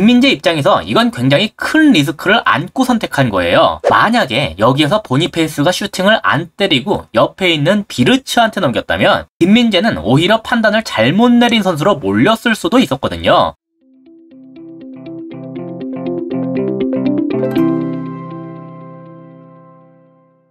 김민재 입장에서 이건 굉장히 큰 리스크를 안고 선택한 거예요. 만약에 여기에서 보니페이스가 슈팅을 안 때리고 옆에 있는 비르츠한테 넘겼다면 김민재는 오히려 판단을 잘못 내린 선수로 몰렸을 수도 있었거든요.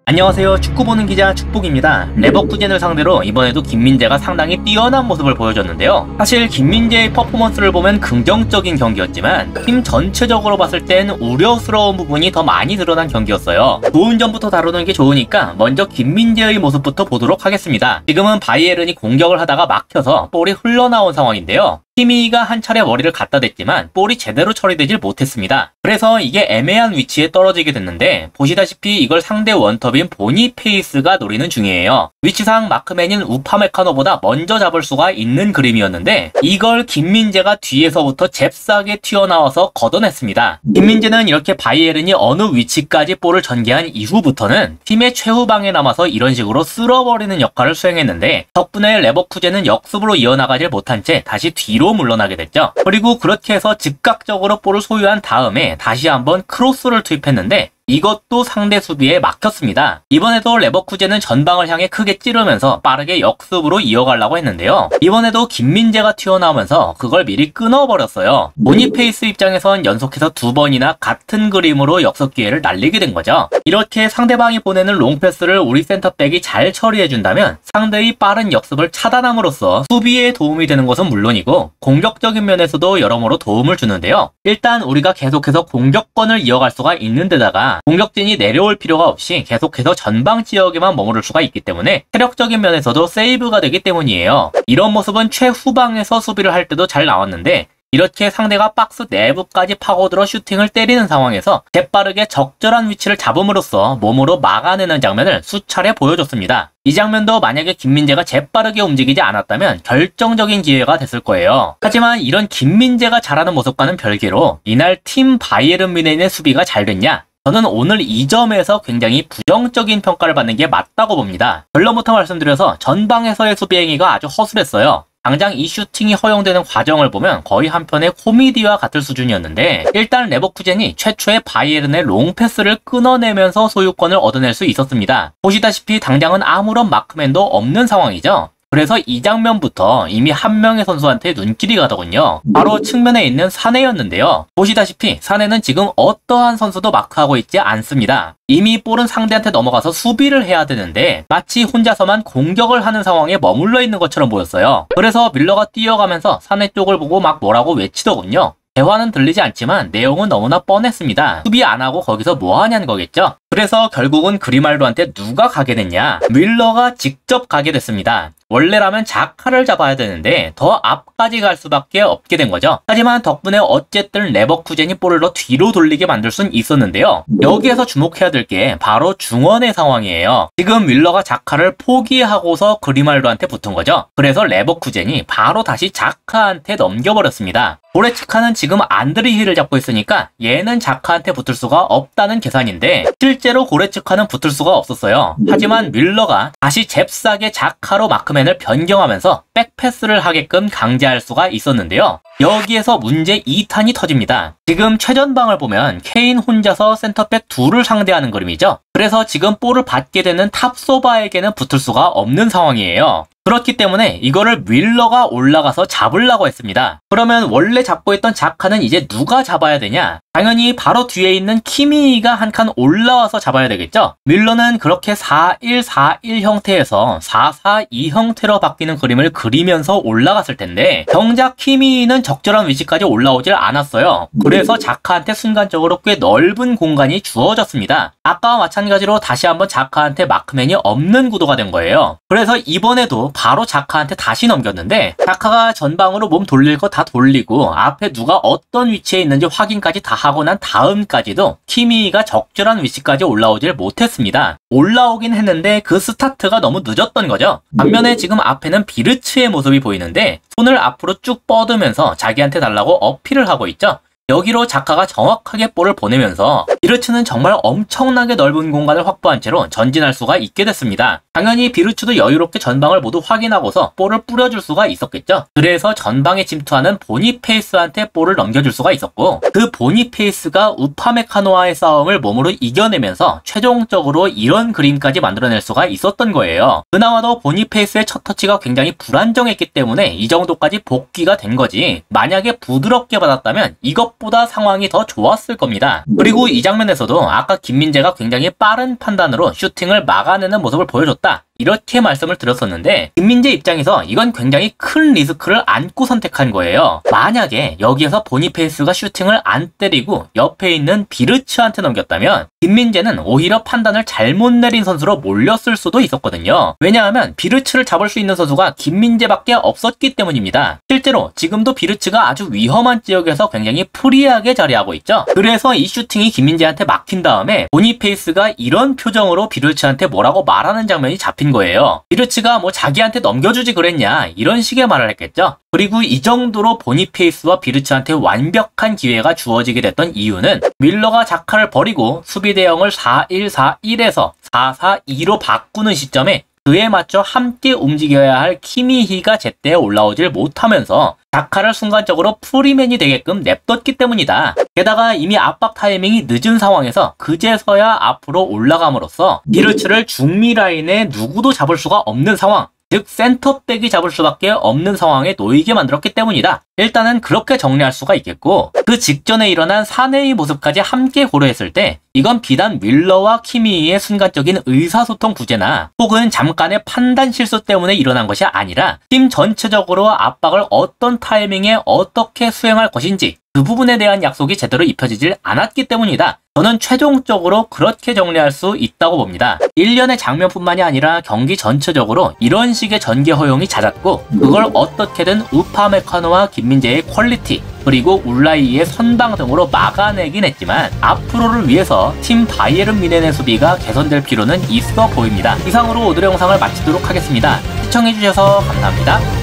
안녕하세요. 축구 보는 기자 축복입니다. 레버쿠젠을 상대로 이번에도 김민재가 상당히 뛰어난 모습을 보여줬는데요. 사실 김민재의 퍼포먼스를 보면 긍정적인 경기였지만 팀 전체적으로 봤을 땐 우려스러운 부분이 더 많이 드러난 경기였어요. 좋은 점부터 다루는 게 좋으니까 먼저 김민재의 모습부터 보도록 하겠습니다. 지금은 바이에른이 공격을 하다가 막혀서 볼이 흘러나온 상황인데요. 키미히가 한 차례 머리를 갖다 댔지만 볼이 제대로 처리되질 못했습니다. 그래서 이게 애매한 위치에 떨어지게 됐는데 보시다시피 이걸 상대 원톱인 보니페이스가 노리는 중이에요. 위치상 마크맨인 우파메카노보다 먼저 잡을 수가 있는 그림이었는데 이걸 김민재가 뒤에서부터 잽싸게 튀어나와서 걷어냈습니다. 김민재는 이렇게 바이에른이 어느 위치까지 볼을 전개한 이후부터는 팀의 최후방에 남아서 이런 식으로 쓸어버리는 역할을 수행했는데 덕분에 레버쿠젠은 역습으로 이어나가질 못한 채 다시 뒤로 물러나게 됐죠. 그리고 그렇게 해서 즉각적으로 볼을 소유한 다음에 다시 한번 크로스를 투입했는데 이것도 상대 수비에 막혔습니다. 이번에도 레버쿠젠은 전방을 향해 크게 찌르면서 빠르게 역습으로 이어가려고 했는데요. 이번에도 김민재가 튀어나오면서 그걸 미리 끊어버렸어요. 보니페이스 입장에선 연속해서 2번이나 같은 그림으로 역습 기회를 날리게 된 거죠. 이렇게 상대방이 보내는 롱패스를 우리 센터백이 잘 처리해준다면 상대의 빠른 역습을 차단함으로써 수비에 도움이 되는 것은 물론이고 공격적인 면에서도 여러모로 도움을 주는데요. 일단 우리가 계속해서 공격권을 이어갈 수가 있는 데다가 공격진이 내려올 필요가 없이 계속해서 전방 지역에만 머무를 수가 있기 때문에 체력적인 면에서도 세이브가 되기 때문이에요. 이런 모습은 최후방에서 수비를 할 때도 잘 나왔는데 이렇게 상대가 박스 내부까지 파고들어 슈팅을 때리는 상황에서 재빠르게 적절한 위치를 잡음으로써 몸으로 막아내는 장면을 수차례 보여줬습니다. 이 장면도 만약에 김민재가 재빠르게 움직이지 않았다면 결정적인 기회가 됐을 거예요. 하지만 이런 김민재가 잘하는 모습과는 별개로 이날 팀 바이에른 뮌헨의 수비가 잘 됐냐? 저는 오늘 이 점에서 굉장히 부정적인 평가를 받는 게 맞다고 봅니다. 결론부터 말씀드려서 전방에서의 수비 행위가 아주 허술했어요. 당장 이 슈팅이 허용되는 과정을 보면 거의 한편의 코미디와 같을 수준이었는데 일단 레버쿠젠이 최초의 바이에른의 롱패스를 끊어내면서 소유권을 얻어낼 수 있었습니다. 보시다시피 당장은 아무런 마크맨도 없는 상황이죠. 그래서 이 장면부터 이미 한 명의 선수한테 눈길이 가더군요. 바로 측면에 있는 사네였는데요. 보시다시피 사네는 지금 어떠한 선수도 마크하고 있지 않습니다. 이미 볼은 상대한테 넘어가서 수비를 해야 되는데 마치 혼자서만 공격을 하는 상황에 머물러 있는 것처럼 보였어요. 그래서 밀러가 뛰어가면서 사네 쪽을 보고 막 뭐라고 외치더군요. 대화는 들리지 않지만 내용은 너무나 뻔했습니다. 수비 안 하고 거기서 뭐 하냐는 거겠죠? 그래서 결국은 그리말도한테 누가 가게 됐냐? 밀러가 직접 가게 됐습니다. 원래라면 자카를 잡아야 되는데 더 앞까지 갈 수밖에 없게 된 거죠. 하지만 덕분에 어쨌든 레버쿠젠이 볼을 더 뒤로 돌리게 만들 순 있었는데요. 여기에서 주목해야 될 게 바로 중원의 상황이에요. 지금 밀러가 자카를 포기하고서 그리말도한테 붙은 거죠. 그래서 레버쿠젠이 바로 다시 자카한테 넘겨버렸습니다. 고레츠카는 지금 안드리히를 잡고 있으니까 얘는 자카한테 붙을 수가 없다는 계산인데 실제로 고레츠카는 붙을 수가 없었어요. 하지만 밀러가 다시 잽싸게 자카로 마크맨을 변경하면서 백패스를 하게끔 강제할 수가 있었는데요. 여기에서 문제 2탄이 터집니다. 지금 최전방을 보면 케인 혼자서 센터백 둘을 상대하는 그림이죠. 그래서 지금 볼을 받게 되는 탑소바에게는 붙을 수가 없는 상황이에요. 그렇기 때문에 이거를 밀러가 올라가서 잡으려고 했습니다. 그러면 원래 잡고 있던 자카는 이제 누가 잡아야 되냐? 당연히 바로 뒤에 있는 키미히가 한 칸 올라와서 잡아야 되겠죠? 밀러는 그렇게 4-1-4-1 형태에서 4-4-2 형태로 바뀌는 그림을 그리면서 올라갔을 텐데 정작 키미히는 적절한 위치까지 올라오질 않았어요. 그래서 자카한테 순간적으로 꽤 넓은 공간이 주어졌습니다. 아까와 마찬가지로 다시 한번 자카한테 마크맨이 없는 구도가 된 거예요. 그래서 이번에도 바로 자카한테 다시 넘겼는데 자카가 전방으로 몸 돌릴 거 다 돌리고 앞에 누가 어떤 위치에 있는지 확인까지 다 하고 난 다음까지도 키미히가 적절한 위치까지 올라오질 못했습니다. 올라오긴 했는데 그 스타트가 너무 늦었던 거죠. 반면에 지금 앞에는 비르츠의 모습이 보이는데 손을 앞으로 쭉 뻗으면서 자기한테 달라고 어필을 하고 있죠. 여기로 자카가 정확하게 볼을 보내면서 비르츠는 정말 엄청나게 넓은 공간을 확보한 채로 전진할 수가 있게 됐습니다. 당연히 비르츠도 여유롭게 전방을 모두 확인하고서 볼을 뿌려줄 수가 있었겠죠. 그래서 전방에 침투하는 보니페이스한테 볼을 넘겨줄 수가 있었고, 그 보니페이스가 우파메카노와의 싸움을 몸으로 이겨내면서 최종적으로 이런 그림까지 만들어낼 수가 있었던 거예요. 그나마도 보니페이스의 첫 터치가 굉장히 불안정했기 때문에 이 정도까지 복귀가 된 거지, 만약에 부드럽게 받았다면 이것보다 상황이 더 좋았을 겁니다. 그리고 이 장면에서도 아까 김민재가 굉장히 빠른 판단으로 슈팅을 막아내는 모습을 보여줬다, 이렇게 말씀을 드렸었는데, 김민재 입장에서 이건 굉장히 큰 리스크를 안고 선택한 거예요. 만약에 여기에서 보니페이스가 슈팅을 안 때리고 옆에 있는 비르츠한테 넘겼다면 김민재는 오히려 판단을 잘못 내린 선수로 몰렸을 수도 있었거든요. 왜냐하면 비르츠를 잡을 수 있는 선수가 김민재밖에 없었기 때문입니다. 실제로 지금도 비르츠가 아주 위험한 지역에서 굉장히 프리하게 자리하고 있죠. 그래서 이 슈팅이 김민재한테 막힌 다음에 보니페이스가 이런 표정으로 비르츠한테 뭐라고 말하는 장면이 잡힌 거예요. 비르츠가 뭐 자기한테 넘겨주지 그랬냐, 이런 식의 말을 했겠죠. 그리고 이 정도로 보니페이스와 비르츠한테 완벽한 기회가 주어지게 됐던 이유는 밀러가 자카를 버리고 수비 대형을 4-1-4-1에서 4-4-2로 바꾸는 시점에 그에 맞춰 함께 움직여야 할 키미히가 제때 올라오질 못하면서 자카를 순간적으로 프리맨이 되게끔 냅뒀기 때문이다. 게다가 이미 압박 타이밍이 늦은 상황에서 그제서야 앞으로 올라감으로써 비르츠를 중미 라인에 누구도 잡을 수가 없는 상황, 즉 센터백이 잡을 수밖에 없는 상황에 놓이게 만들었기 때문이다. 일단은 그렇게 정리할 수가 있겠고, 그 직전에 일어난 사내의 모습까지 함께 고려했을 때 이건 비단 밀러와 키미히의 순간적인 의사소통 부재나 혹은 잠깐의 판단 실수 때문에 일어난 것이 아니라 팀 전체적으로 압박을 어떤 타이밍에 어떻게 수행할 것인지 그 부분에 대한 약속이 제대로 입혀지질 않았기 때문이다. 저는 최종적으로 그렇게 정리할 수 있다고 봅니다. 1년의 장면뿐만이 아니라 경기 전체적으로 이런 식의 전개 허용이 잦았고, 그걸 어떻게든 우파메카노와 김민재의 퀄리티 그리고 울라이의 선방 등으로 막아내긴 했지만 앞으로를 위해서 팀 바이에른 뮌헨의 수비가 개선될 필요는 있어 보입니다. 이상으로 오늘의 영상을 마치도록 하겠습니다. 시청해주셔서 감사합니다.